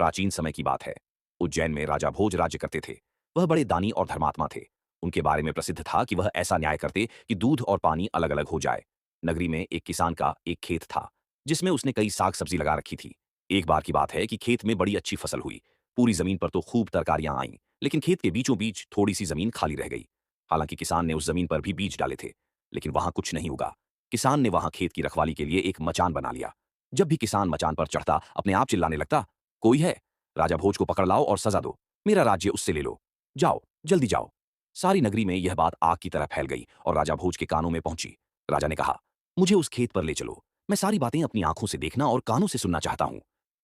प्राचीन समय की बात है। उज्जैन में राजा भोज राज्य करते थे। वह बड़े दानी और धर्मात्मा थे। उनके बारे में प्रसिद्ध था कि वह ऐसा न्याय करते कि दूध और पानी अलग अलग हो जाए। नगरी में एक किसान का एक खेत था, जिसमें उसने कई साग सब्जी लगा रखी थी। एक बार की बात है कि खेत में बड़ी अच्छी फसल हुई। पूरी जमीन पर तो खूब तरकारियां आईं, लेकिन खेत के बीचों बीच थोड़ी सी जमीन खाली रह गई। हालांकि किसान ने उस जमीन पर भी बीज डाले थे, लेकिन वहां कुछ नहीं उगा। किसान ने वहां खेत की रखवाली के लिए एक मचान बना लिया। जब भी किसान मचान पर चढ़ता, अपने आप चिल्लाने लगता, कोई है? राजा भोज को पकड़ लाओ और सजा दो। मेरा राज्य उससे ले लो। जाओ, जल्दी जाओ। सारी नगरी में यह बात आग की तरह फैल गई और राजा भोज के कानों में पहुंची। राजा ने कहा, मुझे उस खेत पर ले चलो। मैं सारी बातें अपनी आंखों से देखना और कानों से सुनना चाहता हूं।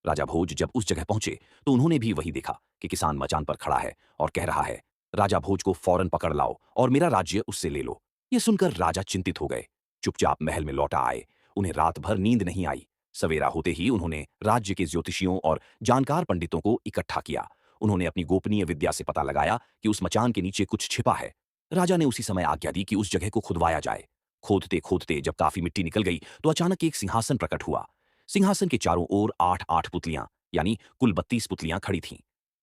राजा भोज जब उस जगह पहुंचे तो उन्होंने भी वही देखा कि किसान मचान पर खड़ा है और कह रहा है, राजा भोज को फौरन पकड़ लाओ और मेरा राज्य उससे ले लो। यह सुनकर राजा चिंतित हो गए। चुपचाप महल में लौटा आए। उन्हें रात भर नींद नहीं आई। सवेरा होते ही उन्होंने राज्य के ज्योतिषियों और जानकार पंडितों को इकट्ठा किया। उन्होंने अपनी गोपनीय विद्या से पता लगाया कि उस मचान के नीचे कुछ छिपा है। राजा ने उसी समय आज्ञा दी कि उस जगह को खुदवाया जाए। खोदते खोदते जब काफी मिट्टी निकल गई तो अचानक एक सिंहासन प्रकट हुआ। सिंहासन के चारों ओर 8-8 पुतलियां, यानी कुल 32 पुतलियां खड़ी थीं।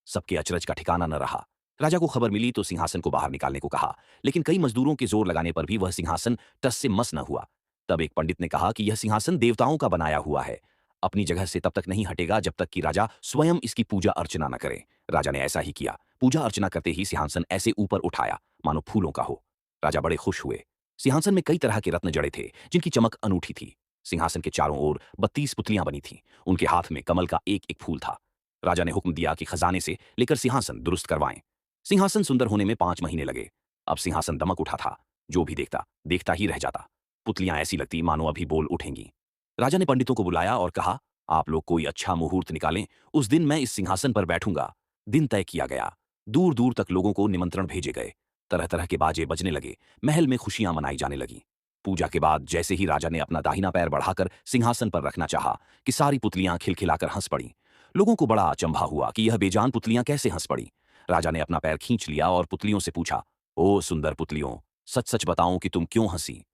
सबके अचरज का ठिकाना न रहा। राजा को खबर मिली तो सिंहासन को बाहर निकालने को कहा, लेकिन कई मजदूरों के जोर लगाने पर भी वह सिंहासन टस से मस न हुआ। तब एक पंडित ने कहा कि यह सिंहासन देवताओं का बनाया हुआ है। अपनी जगह से तब तक नहीं हटेगा जब तक कि राजा स्वयं इसकी पूजा अर्चना न करे। राजा ने ऐसा ही किया। पूजा अर्चना करते ही सिंहासन ऐसे ऊपर उठाया मानो फूलों का हो। राजा बड़े खुश हुए। सिंहासन में कई तरह के रत्न जड़े थे, जिनकी चमक अनूठी थी। सिंहासन के चारों ओर 32 पुतलियां बनी थीं। उनके हाथ में कमल का एक एक फूल था। राजा ने हुक्म दिया कि खजाने से लेकर सिंहासन दुरुस्त करवाएं। सिंहासन सुंदर होने में 5 महीने लगे। अब सिंहासन दमक उठा था। जो भी देखता देखता ही रह जाता। पुतलियां ऐसी लगती मानो अभी बोल उठेंगी। राजा ने पंडितों को बुलाया और कहा, आप लोग कोई अच्छा मुहूर्त निकालें, उस दिन मैं इस सिंहासन पर बैठूंगा। दिन तय किया गया। दूर दूर तक लोगों को निमंत्रण भेजे गए। तरह तरह के बाजे बजने लगे। महल में खुशियां मनाई जाने लगीं। पूजा के बाद जैसे ही राजा ने अपना दाहिना पैर बढ़ाकर सिंहासन पर रखना चाहा कि सारी पुतलियां खिलखिलाकर हंस पड़ीं। लोगों को बड़ा अचंभा हुआ कि यह बेजान पुतलियां कैसे हंस पड़ीं। राजा ने अपना पैर खींच लिया और पुतलियों से पूछा, ओ सुंदर पुतलियों, सच सच बताओ कि तुम क्यों हंसी?